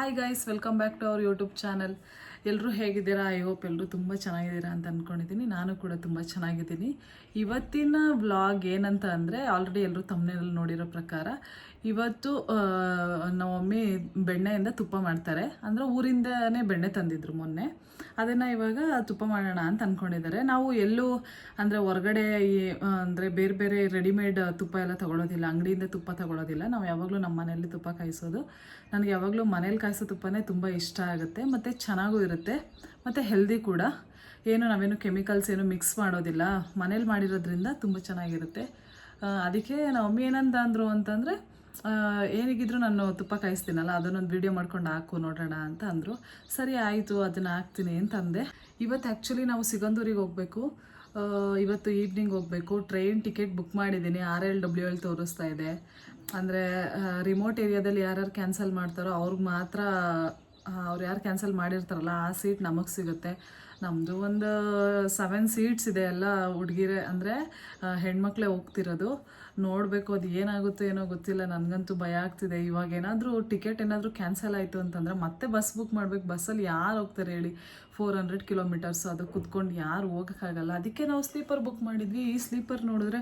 Hi guys, welcome back to our YouTube channel. ಎಲ್ಲರೂ ಹೇಗಿದ್ದೀರಾ? I hope ಎಲ್ಲರೂ ತುಂಬ ಚೆನ್ನಾಗಿದ್ದೀರಾ ಅಂತ ಅಂದ್ಕೊಂಡಿದ್ದೀನಿ. ನಾನು ಕೂಡ ತುಂಬ ಚೆನ್ನಾಗಿದ್ದೀನಿ. ಇವತ್ತಿನ ವ್ಲಾಗ್ ಏನಂತ ಅಂದರೆ, ಆಲ್ರೆಡಿ ಎಲ್ಲರೂ ತಮ್ಮನೇಲಿ ನೋಡಿರೋ ಪ್ರಕಾರ ಇವತ್ತು ನಮ್ಮ ಮಮ್ಮಿ ಬೆಣ್ಣೆಯಿಂದ ತುಪ್ಪ ಮಾಡ್ತಾರೆ. ಅಂದರೆ ಊರಿಂದನೇ ಬೆಣ್ಣೆ ತಂದಿದ್ರು ಮೊನ್ನೆ. ಅದನ್ನು ಇವಾಗ ತುಪ್ಪ ಮಾಡೋಣ ಅಂತ ಅಂದ್ಕೊಂಡಿದ್ದಾರೆ. ನಾವು ಎಲ್ಲೂ ಅಂದರೆ ಹೊರಗಡೆ ಅಂದರೆ ಬೇರೆ ಬೇರೆ ರೆಡಿಮೇಡ್ ತುಪ್ಪ ಎಲ್ಲ ತೊಗೊಳೋದಿಲ್ಲ, ಅಂಗಡಿಯಿಂದ ತುಪ್ಪ ತೊಗೊಳೋದಿಲ್ಲ. ನಾವು ಯಾವಾಗಲೂ ನಮ್ಮ ಮನೆಯಲ್ಲಿ ತುಪ್ಪ ಕಾಯಿಸೋದು. ನನಗೆ ಯಾವಾಗಲೂ ಮನೇಲಿ ಕಾಯಿಸೋ ತುಪ್ಪನೇ ತುಂಬ ಇಷ್ಟ ಆಗುತ್ತೆ, ಮತ್ತು ಚೆನ್ನಾಗೂ ಇರುತ್ತೆ, ಮತ್ತು ಹೆಲ್ದಿ ಕೂಡ. ನಾವೇನು ಕೆಮಿಕಲ್ಸ್ ಏನು ಮಿಕ್ಸ್ ಮಾಡೋದಿಲ್ಲ, ಮನೇಲಿ ಮಾಡಿರೋದ್ರಿಂದ ತುಂಬ ಚೆನ್ನಾಗಿರುತ್ತೆ. ಅದಕ್ಕೆ ನಮ್ಮ ಮಮ್ಮಿ ಏನಂತ ಅಂದರು ಅಂತಂದರೆ, ಏನಿಗಿದ್ರು ನಾನು ತುಪ್ಪ ಕಾಯಿಸ್ತೀನಲ್ಲ, ಅದನ್ನೊಂದು ವೀಡಿಯೋ ಮಾಡ್ಕೊಂಡು ಹಾಕು ನೋಡೋಣ ಅಂತ ಅಂದರು. ಸರಿ ಆಯಿತು, ಅದನ್ನು ಹಾಕ್ತೀನಿ ಅಂತ ಅಂದೆ. ಇವತ್ತು ಆ್ಯಕ್ಚುಲಿ ನಾವು ಸಿಗಂದೂರಿಗೆ ಹೋಗಬೇಕು. ಇವತ್ತು ಈವ್ನಿಂಗ್ ಹೋಗಬೇಕು. ಟ್ರೈನ್ ಟಿಕೆಟ್ ಬುಕ್ ಮಾಡಿದ್ದೀನಿ. RLWL ತೋರಿಸ್ತಾ ಇದೆ. ಅಂದರೆ ರಿಮೋಟ್ ಏರಿಯಾದಲ್ಲಿ ಯಾರ್ಯಾರು ಕ್ಯಾನ್ಸಲ್ ಮಾಡ್ತಾರೋ ಅವ್ರಿಗೆ ಮಾತ್ರ, ಅವ್ರು ಯಾರು ಕ್ಯಾನ್ಸಲ್ ಮಾಡಿರ್ತಾರಲ್ಲ ಆ ಸೀಟ್ ನಮಗೆ ಸಿಗುತ್ತೆ. ನಮ್ಮದು ಒಂದು 7 ಸೀಟ್ಸ್ ಇದೆ. ಎಲ್ಲ ಹುಡುಗಿರೇ, ಅಂದರೆ ಹೆಣ್ಮಕ್ಳೇ ಹೋಗ್ತಿರೋದು. ನೋಡಬೇಕು, ಅದು ಏನಾಗುತ್ತೋ ಏನೋ ಗೊತ್ತಿಲ್ಲ. ನನಗಂತೂ ಭಯ ಆಗ್ತಿದೆ. ಇವಾಗ ಏನಾದರೂ ಟಿಕೆಟ್ ಏನಾದರೂ ಕ್ಯಾನ್ಸಲ್ ಆಯಿತು ಅಂತಂದರೆ ಮತ್ತೆ ಬಸ್ ಬುಕ್ ಮಾಡಬೇಕು. ಬಸ್ಸಲ್ಲಿ ಯಾರು ಹೋಗ್ತಾರೆ ಹೇಳಿ? 400 ಕಿಲೋಮೀಟರ್ಸ್, ಅದು ಕುತ್ಕೊಂಡು ಯಾರು ಹೋಗೋಕ್ಕಾಗಲ್ಲ. ಅದಕ್ಕೆ ನಾವು ಸ್ಲೀಪರ್ ಬುಕ್ ಮಾಡಿದ್ವಿ. ಈ ಸ್ಲೀಪರ್ ನೋಡಿದ್ರೆ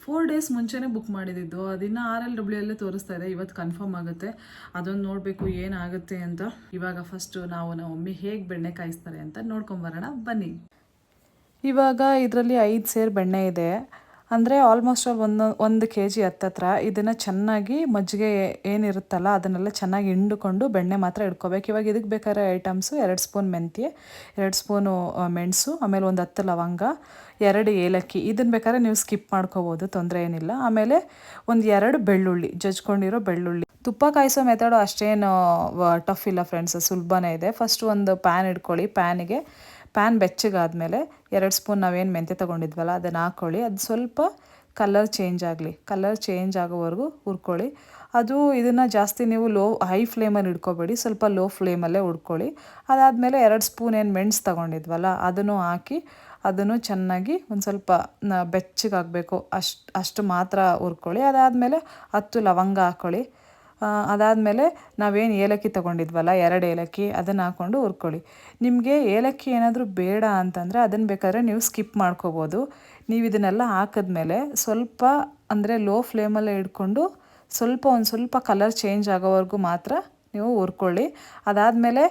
4 ಡೇಸ್ ಮುಂಚೆನೇ ಬುಕ್ ಮಾಡಿದ್ದು. ಅದಿನ್ನು RLWL ತೋರಿಸ್ತಾ ಇದೆ. ಇವತ್ತು ಕನ್ಫರ್ಮ್ ಆಗುತ್ತೆ. ಅದೊಂದು ನೋಡಬೇಕು ಏನಾಗುತ್ತೆ ಅಂತ. ಇವಾಗ ಫಸ್ಟು ನಾವು ನಮ್ಮ ಮಮ್ಮಿ ಹೇಗೆ ಬೆಣ್ಣೆ ಕಾಯಿಸ್ತಾರೆ ಅಂತ ನೋಡ್ಕೊಂಬರೋಣ ಬನ್ನಿ. ಇವಾಗ ಇದರಲ್ಲಿ 5 ಸೇರು ಬೆಣ್ಣೆ ಇದೆ. ಅಂದರೆ ಆಲ್ಮೋಸ್ಟ್ ಒಂದು kg ಹತ್ತತ್ರ. ಇದನ್ನು ಚೆನ್ನಾಗಿ ಮಜ್ಜಿಗೆ ಏನಿರುತ್ತಲ್ಲ ಅದನ್ನೆಲ್ಲ ಚೆನ್ನಾಗಿ ಹಿಂಡುಕೊಂಡು ಬೆಣ್ಣೆ ಮಾತ್ರ ಇಟ್ಕೋಬೇಕು. ಇವಾಗ ಇದಕ್ಕೆ ಬೇಕಾದ್ರೆ ಐಟಮ್ಸು: 2 ಸ್ಪೂನ್ ಮೆಂತ್ಯ, 2 ಸ್ಪೂನು ಮೆಣಸು, ಆಮೇಲೆ ಒಂದು 10 ಲವಂಗ, 2 ಏಲಕ್ಕಿ. ಇದನ್ನು ಬೇಕಾದ್ರೆ ನೀವು ಸ್ಕಿಪ್ ಮಾಡ್ಕೋಬೋದು, ತೊಂದರೆ ಏನಿಲ್ಲ. ಆಮೇಲೆ ಒಂದು 2 ಬೆಳ್ಳುಳ್ಳಿ, ಜಜ್ಕೊಂಡಿರೋ ಬೆಳ್ಳುಳ್ಳಿ. ತುಪ್ಪ ಕಾಯಿಸೋ ಮೆಥಡು ಅಷ್ಟೇನು ಟಫ್ ಇಲ್ಲ ಫ್ರೆಂಡ್ಸ್, ಸುಲಭನೇ ಇದೆ. ಫಸ್ಟ್ ಒಂದು ಪ್ಯಾನ್ ಇಟ್ಕೊಳ್ಳಿ. ಪ್ಯಾನ್ ಬೆಚ್ಚಗಾದ್ಮೇಲೆ 2 ಸ್ಪೂನ್ ನಾವೇನು ಮೆಂತ್ಯ ತೊಗೊಂಡಿದ್ವಲ್ಲ ಅದನ್ನು ಹಾಕ್ಕೊಳ್ಳಿ. ಅದು ಸ್ವಲ್ಪ ಕಲರ್ ಚೇಂಜ್ ಆಗೋವರೆಗೂ ಹುರ್ಕೊಳ್ಳಿ. ಇದನ್ನು ಜಾಸ್ತಿ ನೀವು ಹೈ ಫ್ಲೇಮಲ್ಲಿ ಇಟ್ಕೋಬೇಡಿ, ಸ್ವಲ್ಪ ಲೋ ಫ್ಲೇಮಲ್ಲೇ ಹುರ್ಕೊಳ್ಳಿ. ಅದಾದಮೇಲೆ 2 ಸ್ಪೂನ್ ಏನು ಮೆಣಸು ತೊಗೊಂಡಿದ್ವಲ್ಲ ಅದನ್ನು ಹಾಕಿ ಅದನ್ನು ಚೆನ್ನಾಗಿ ಒಂದು ಸ್ವಲ್ಪ ಬೆಚ್ಚಗಾಗಬೇಕು, ಅಷ್ಟು ಮಾತ್ರ ಹುರ್ಕೊಳ್ಳಿ. ಅದಾದಮೇಲೆ 10 ಲವಂಗ ಹಾಕ್ಕೊಳ್ಳಿ. ಅದಾದಮೇಲೆ ನಾವೇನು ಏಲಕ್ಕಿ ತೊಗೊಂಡಿದ್ವಲ್ಲ 2 ಏಲಕ್ಕಿ, ಅದನ್ನು ಹಾಕ್ಕೊಂಡು ಹುರ್ಕೊಳ್ಳಿ. ನಿಮಗೆ ಏಲಕ್ಕಿ ಏನಾದರೂ ಬೇಡ ಅಂತಂದರೆ ಅದನ್ನು ಬೇಕಾದ್ರೆ ನೀವು ಸ್ಕಿಪ್ ಮಾಡ್ಕೋಬೋದು. ನೀವು ಇದನ್ನೆಲ್ಲ ಹಾಕಿದ್ಮೇಲೆ ಸ್ವಲ್ಪ ಅಂದರೆ ಲೋ ಫ್ಲೇಮಲ್ಲೇ ಇಟ್ಕೊಂಡು ಒಂದು ಸ್ವಲ್ಪ ಕಲರ್ ಚೇಂಜ್ ಆಗೋವರೆಗೂ ಮಾತ್ರ ನೀವು ಹುರ್ಕೊಳ್ಳಿ. ಅದಾದಮೇಲೆ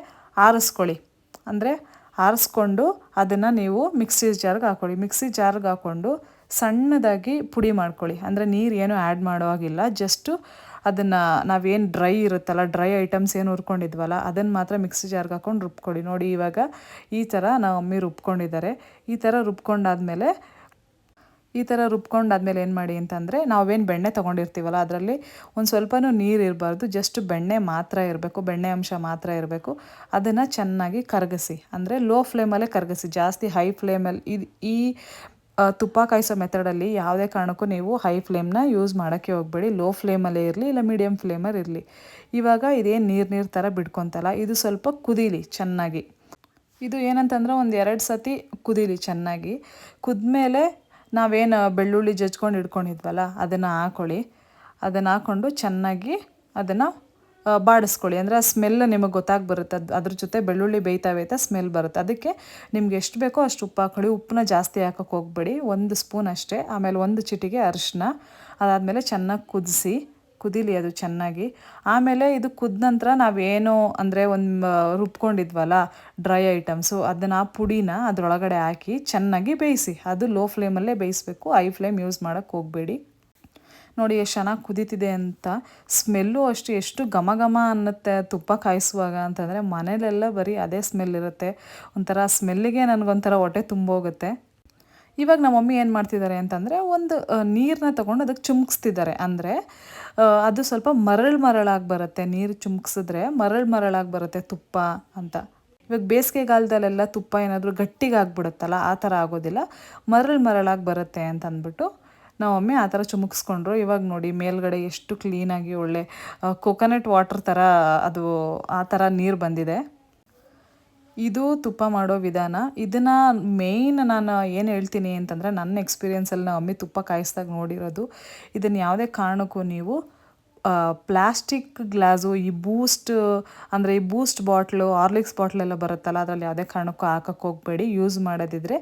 ಆರಿಸ್ಕೊಂಡು ಅದನ್ನು ನೀವು ಮಿಕ್ಸಿ ಜಾರ್ಗೆ ಹಾಕ್ಕೊಳ್ಳಿ. ಮಿಕ್ಸಿ ಜಾರ್ಗೆ ಹಾಕ್ಕೊಂಡು ಸಣ್ಣದಾಗಿ ಪುಡಿ ಮಾಡ್ಕೊಳ್ಳಿ. ಅಂದರೆ ನೀರು ಏನು ಆ್ಯಡ್ ಮಾಡೋ ಹಾಗಿಲ್ಲ. ಜಸ್ಟು ಅದನ್ನು ನಾವೇನು ಡ್ರೈ ಇರುತ್ತಲ್ಲ, ಡ್ರೈ ಐಟಮ್ಸ್ ಏನು ಹುರ್ಕೊಂಡಿದ್ವಲ್ಲ ಅದನ್ನು ಮಾತ್ರ ಮಿಕ್ಸಿ ಜಾರ್ಗೆ ಹಾಕ್ಕೊಂಡು ರುಬ್ಕೊಳ್ಳಿ. ನೋಡಿ ಇವಾಗ ಈ ಥರ ನಾವು ಮಮ್ಮಿ ರುಬ್ಕೊಂಡಿದ್ದಾರೆ. ಈ ಥರ ರುಬ್ಕೊಂಡಾದ್ಮೇಲೆ ಏನು ಮಾಡಿ ಅಂತಂದರೆ, ನಾವೇನು ಬೆಣ್ಣೆ ತೊಗೊಂಡಿರ್ತೀವಲ್ಲ ಅದರಲ್ಲಿ ಒಂದು ಸ್ವಲ್ಪನೂ ನೀರು ಇರಬಾರ್ದು, ಜಸ್ಟ್ ಬೆಣ್ಣೆ ಮಾತ್ರ ಇರಬೇಕು, ಬೆಣ್ಣೆ ಅಂಶ ಮಾತ್ರ ಇರಬೇಕು. ಅದನ್ನು ಚೆನ್ನಾಗಿ ಕರಗಿಸಿ, ಅಂದರೆ ಲೋ ಫ್ಲೇಮಲ್ಲೇ ಕರಗಿಸಿ, ಜಾಸ್ತಿ ಹೈ ಫ್ಲೇಮಲ್ಲಿ. ಈ ತುಪ್ಪ ಕಾಯಿಸೋ ಮೆಥಡಲ್ಲಿ ಯಾವುದೇ ಕಾರಣಕ್ಕೂ ನೀವು ಹೈ ಫ್ಲೇಮ್ನ ಯೂಸ್ ಮಾಡೋಕ್ಕೆ ಹೋಗಬೇಡಿ. ಲೋ ಫ್ಲೇಮಲ್ಲೇ ಇರಲಿ, ಇಲ್ಲ ಮೀಡಿಯಮ್ ಫ್ಲೇಮಲ್ಲಿ ಇರಲಿ. ಇವಾಗ ಇದೇನು ನೀರು ಥರ ಬಿಡ್ಕೊತಲ್ಲ, ಇದು ಸ್ವಲ್ಪ ಕುದೀಲಿ ಚೆನ್ನಾಗಿ. ಇದು ಏನಂತಂದ್ರೆ ಒಂದು 2 ಸತಿ ಕುದೀಲಿ ಚೆನ್ನಾಗಿ. ಕುದ್ಮೇಲೆ ನಾವೇನು ಬೆಳ್ಳುಳ್ಳಿ ಜಜ್ಕೊಂಡು ಇಟ್ಕೊಂಡಿದ್ವಲ್ಲ ಅದನ್ನು ಹಾಕ್ಕೊಳ್ಳಿ. ಅದನ್ನು ಹಾಕ್ಕೊಂಡು ಚೆನ್ನಾಗಿ ಅದನ್ನು ಬಾಡಿಸ್ಕೊಳ್ಳಿ. ಅಂದರೆ ಆ ಸ್ಮೆಲ್ ನಿಮಗೆ ಗೊತ್ತಾಗ್ಬರುತ್ತೆ. ಅದ್ರ ಜೊತೆ ಬೆಳ್ಳುಳ್ಳಿ ಬೇಯ್ತಾ ಸ್ಮೆಲ್ ಬರುತ್ತೆ. ಅದಕ್ಕೆ ನಿಮ್ಗೆ ಎಷ್ಟು ಬೇಕೋ ಅಷ್ಟು ಉಪ್ಪು ಹಾಕ್ಕೊಳ್ಳಿ. ಉಪ್ಪನ್ನ ಜಾಸ್ತಿ ಹಾಕೋಕ್ಕೆ ಹೋಗಬೇಡಿ, 1 ಸ್ಪೂನ್ ಅಷ್ಟೇ. ಆಮೇಲೆ 1 ಚಿಟಿಕೆ ಅರಿಶಿನ. ಅದಾದಮೇಲೆ ಚೆನ್ನಾಗಿ ಕುದೀಲಿ ಅದು ಚೆನ್ನಾಗಿ. ಆಮೇಲೆ ಇದು ಕುದ್ದ ನಂತರ ನಾವೇನು ಅಂದರೆ ರುಬ್ಕೊಂಡಿದ್ವಲ್ಲ ಡ್ರೈ ಐಟಮ್ಸು, ಅದನ್ನು ಪುಡಿನ ಅದರೊಳಗಡೆ ಹಾಕಿ ಚೆನ್ನಾಗಿ ಬೇಯಿಸಿ. ಅದು ಲೋ ಫ್ಲೇಮಲ್ಲೇ ಬೇಯಿಸಬೇಕು, ಹೈ ಫ್ಲೇಮ್ ಯೂಸ್ ಮಾಡೋಕ್ಕೆ ಹೋಗಬೇಡಿ. ನೋಡಿ ಎಷ್ಟು ಚೆನ್ನಾಗಿ ಕುದೀತಿದೆ ಅಂತ. ಸ್ಮೆಲ್ಲು ಎಷ್ಟು ಘಮ ಅನ್ನುತ್ತೆ ತುಪ್ಪ ಕಾಯಿಸುವಾಗ ಅಂತಂದರೆ. ಮನೇಲೆಲ್ಲ ಬರೀ ಅದೇ ಸ್ಮೆಲ್ ಇರುತ್ತೆ. ಒಂಥರ ಸ್ಮೆಲ್ಲಿಗೆ ನನಗೊಂಥರ ಹೊಟ್ಟೆ ತುಂಬೋಗುತ್ತೆ. ಇವಾಗ ನಮ್ಮ ಮಮ್ಮಿ ಏನು ಮಾಡ್ತಿದ್ದಾರೆ ಅಂತಂದರೆ, ಒಂದು ನೀರನ್ನ ತೊಗೊಂಡು ಅದಕ್ಕೆ ಚುಮ್ಕಿಸ್ತಿದ್ದಾರೆ. ಅಂದರೆ ಅದು ಸ್ವಲ್ಪ ಮರಳಾಗಿ ಬರುತ್ತೆ. ನೀರು ಚುಮ್ಕಿಸಿದ್ರೆ ಮರಳಾಗಿ ಬರುತ್ತೆ ತುಪ್ಪ ಅಂತ. ಇವಾಗ ಬೇಸಿಗೆಗಾಲದಲ್ಲೆಲ್ಲ ತುಪ್ಪ ಏನಾದರೂ ಗಟ್ಟಿಗಾಗ್ಬಿಡುತ್ತಲ್ಲ, ಆ ಥರ ಆಗೋದಿಲ್ಲ, ಮರಳಾಗಿ ಬರುತ್ತೆ ಅಂತ ಅಂದ್ಬಿಟ್ಟು ನಾವು ಮಮ್ಮಿ ಆ ಥರ ಚುಮುಕ್ಸ್ಕೊಂಡ್ರು. ಇವಾಗ ನೋಡಿ ಮೇಲ್ಗಡೆ ಎಷ್ಟು ಕ್ಲೀನಾಗಿ ಒಳ್ಳೆ ಕೋಕೋನಟ್ ವಾಟರ್ ಥರ ಅದು ಆ ಥರ ನೀರು ಬಂದಿದೆ. ಇದು ತುಪ್ಪ ಮಾಡೋ ವಿಧಾನ. ಇದನ್ನು ಮೇಯ್ನ್ ನಾನು ಏನು ಹೇಳ್ತೀನಿ ಅಂತಂದರೆ, ನನ್ನ ಎಕ್ಸ್ಪೀರಿಯೆನ್ಸಲ್ಲಿ ನಮ್ಮ ಮಮ್ಮಿ ತುಪ್ಪ ಕಾಯಿಸ್ದಾಗ ನೋಡಿರೋದು. ಇದನ್ನು ಯಾವುದೇ ಕಾರಣಕ್ಕೂ ನೀವು ಪ್ಲಾಸ್ಟಿಕ್ ಗ್ಲಾಸು ಈ ಬೂಸ್ಟ್ ಅಂದರೆ ಈ ಬೂಸ್ಟ್ ಬಾಟ್ಲು ಹಾರ್ಲಿಕ್ಸ್ ಬಾಟ್ಲೆಲ್ಲ ಬರುತ್ತಲ್ಲ ಅದರಲ್ಲಿ ಯಾವುದೇ ಕಾರಣಕ್ಕೂ ಹಾಕಕ್ಕೆ ಹೋಗಬೇಡಿ. ಯೂಸ್ ಮಾಡೋದಿದ್ರೆ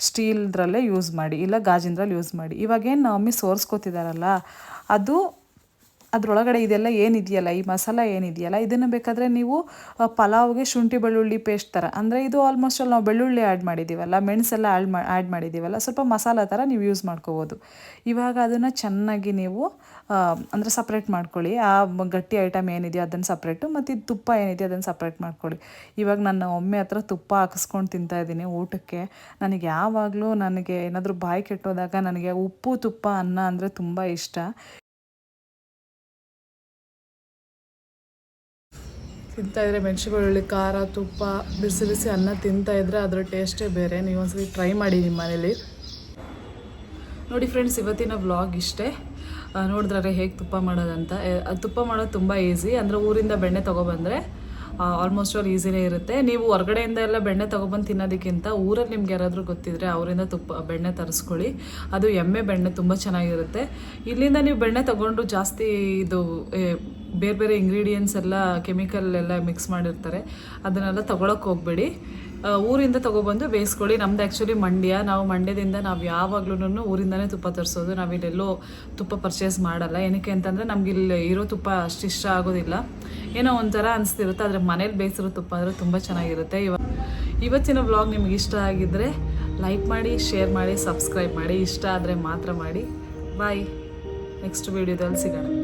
ಸ್ಟೀಲ್ದ್ರಲ್ಲೇ ಯೂಸ್ ಮಾಡಿ, ಇಲ್ಲ ಗಾಜಿಂದ್ರಲ್ಲಿ ಯೂಸ್ ಮಾಡಿ. ಇವಾಗೇನು ಮಮ್ಮಿ ಸೋರಿಸ್ಕೊತಿದಾರಲ್ಲ ಅದು ಅದರೊಳಗಡೆ ಇದೆಲ್ಲ ಏನಿದೆಯಲ್ಲ, ಈ ಮಸಾಲ ಏನಿದೆಯಲ್ಲ, ಇದನ್ನು ಬೇಕಾದರೆ ನೀವು ಪಲಾವ್ಗೆ ಶುಂಠಿ ಬೆಳ್ಳುಳ್ಳಿ ಪೇಸ್ಟ್ ಥರ, ಅಂದರೆ ಇದು ಆಲ್ಮೋಸ್ಟ್ ಅಲ್ಲಿ ನಾವು ಬೆಳ್ಳುಳ್ಳಿ ಆ್ಯಡ್ ಮಾಡಿದ್ದೀವಲ್ಲ, ಮೆಣಸೆಲ್ಲ ಆ್ಯಡ್ ಮಾಡಿದ್ದೀವಲ್ಲ, ಸ್ವಲ್ಪ ಮಸಾಲ ಥರ ನೀವು ಯೂಸ್ ಮಾಡ್ಕೋಬೋದು. ಇವಾಗ ಅದನ್ನು ಚೆನ್ನಾಗಿ ನೀವು ಅಂದರೆ ಸಪ್ರೇಟ್ ಮಾಡ್ಕೊಳ್ಳಿ. ಆ ಗಟ್ಟಿ ಐಟಮ್ ಏನಿದೆಯೋ ಅದನ್ನು ಸಪ್ರೇಟು, ಮತ್ತು ಇದು ತುಪ್ಪ ಏನಿದೆಯೋ ಅದನ್ನು ಸಪ್ರೇಟ್ ಮಾಡ್ಕೊಳ್ಳಿ. ಇವಾಗ ನನ್ನ ಒಮ್ಮೆ ಹತ್ರ ತುಪ್ಪ ಹಾಕಿಸ್ಕೊಂಡು ತಿಂತಾಯಿದ್ದೀನಿ ಊಟಕ್ಕೆ. ನನಗೆ ಯಾವಾಗಲೂ ನನಗೆ ಏನಾದರೂ ಬಾಯಿ ಕೆಟ್ಟೋದಾಗ ನನಗೆ ಉಪ್ಪು ತುಪ್ಪ ಅನ್ನ ಅಂದರೆ ತುಂಬ ಇಷ್ಟ. ತಿಂತಾಯಿದ್ರೆ ಮೆಣಸು ಬೆಳ್ಳುಳ್ಳಿ ಖಾರ ತುಪ್ಪ ಬಿಸಿ ಬಿಸಿ ಅನ್ನ ತಿಂತಾಯಿದ್ರೆ ಅದರ ಟೇಸ್ಟೇ ಬೇರೆ. ನೀವು ಒಂದ್ಸಲಿ ಟ್ರೈ ಮಾಡಿ ನಿಮ್ಮ ಮನೇಲಿ. ನೋಡಿ ಫ್ರೆಂಡ್ಸ್, ಇವತ್ತಿನ ವ್ಲಾಗ್ ಇಷ್ಟೇ. ನೋಡಿದ್ರೆ ಹೇಗೆ ತುಪ್ಪ ಮಾಡೋದಂತ. ತುಪ್ಪ ಮಾಡೋದು ತುಂಬ ಈಸಿ. ಅಂದರೆ ಊರಿಂದ ಬೆಣ್ಣೆ ತೊಗೊಬಂದರೆ ಆಲ್ಮೋಸ್ಟ್ ಆಲ್ ಈಸಿನೇ ಇರುತ್ತೆ. ನೀವು ಹೊರಗಡೆಯಿಂದ ಎಲ್ಲ ಬೆಣ್ಣೆ ತೊಗೊಬಂದು ತಿನ್ನೋದಕ್ಕಿಂತ ಊರಲ್ಲಿ ನಿಮ್ಗೆ ಯಾರಾದರೂ ಗೊತ್ತಿದ್ರೆ ಅವರಿಂದ ಬೆಣ್ಣೆ ತರಿಸ್ಕೊಳ್ಳಿ. ಅದು ಎಮ್ಮೆ ಬೆಣ್ಣೆ ತುಂಬ ಚೆನ್ನಾಗಿರುತ್ತೆ. ಇಲ್ಲಿಂದ ನೀವು ಬೆಣ್ಣೆ ತೊಗೊಂಡು ಜಾಸ್ತಿ ಇದು ಬೇರೆ ಬೇರೆ ಇಂಗ್ರೀಡಿಯೆಂಟ್ಸ್ ಎಲ್ಲ ಕೆಮಿಕಲ್ ಎಲ್ಲ ಮಿಕ್ಸ್ ಮಾಡಿರ್ತಾರೆ, ಅದನ್ನೆಲ್ಲ ತೊಗೊಳಕ್ಕೆ ಹೋಗಬೇಡಿ. ಊರಿಂದ ತೊಗೊಬಂದು ಬೇಯಿಸ್ಕೊಳ್ಳಿ. ನಮ್ದು ಆ್ಯಕ್ಚುಲಿ ಮಂಡ್ಯ, ನಾವು ಮಂಡ್ಯದಿಂದ ನಾವು ಯಾವಾಗ್ಲೂ ಊರಿಂದನೇ ತುಪ್ಪ ತರಿಸೋದು. ನಾವಿಲ್ಲೆಲ್ಲೋ ತುಪ್ಪ ಪರ್ಚೇಸ್ ಮಾಡಲ್ಲ. ಏನಕ್ಕೆ ಅಂತಂದರೆ ನಮ್ಗೆ ಇಲ್ಲಿ ಇರೋ ತುಪ್ಪ ಅಷ್ಟು ಇಷ್ಟ ಆಗೋದಿಲ್ಲ, ಏನೋ ಒಂಥರ ಅನಿಸ್ತಿರುತ್ತೆ. ಆದರೆ ಮನೇಲಿ ಬೇಯಿಸಿರೋ ತುಪ್ಪ ಅಂದರೆ ತುಂಬ ಚೆನ್ನಾಗಿರುತ್ತೆ. ಇವತ್ತಿನ ವ್ಲಾಗ್ ನಿಮ್ಗೆ ಇಷ್ಟ ಆಗಿದ್ದರೆ ಲೈಕ್ ಮಾಡಿ, ಶೇರ್ ಮಾಡಿ, ಸಬ್ಸ್ಕ್ರೈಬ್ ಮಾಡಿ. ಇಷ್ಟ ಆದರೆ ಮಾತ್ರ ಮಾಡಿ. ಬಾಯ್. ನೆಕ್ಸ್ಟ್ ವೀಡಿಯೋದಲ್ಲಿ ಸಿಗೋಣ.